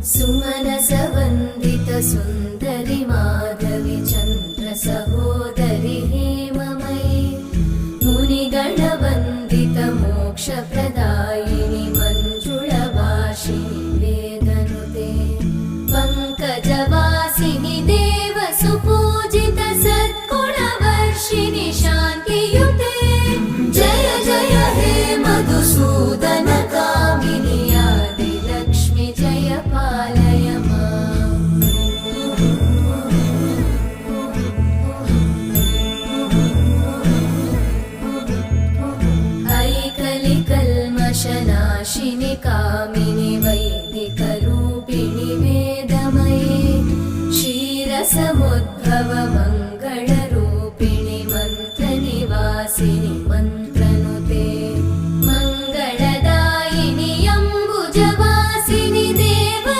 सुमनसवन्दित सुन्दरि माधवि चन्द्र सहोदरि हेममयि मुनिगणवन्दित मोक्षप्रदायिनि मञ्जुळभाषिणि वेदनुते पङ्कजवासिनि देवसुपूजित सद्गुणवर्षिणि शान्तियुते जय जय हे मधुसूदन कामिनि आदिलक्ष्मि जय पालय माम्। ऐकलिकल्मषनाशिनि कामिनि वैदिकरूपिणि वेदमये क्षीरसमुद्भव मङ्गल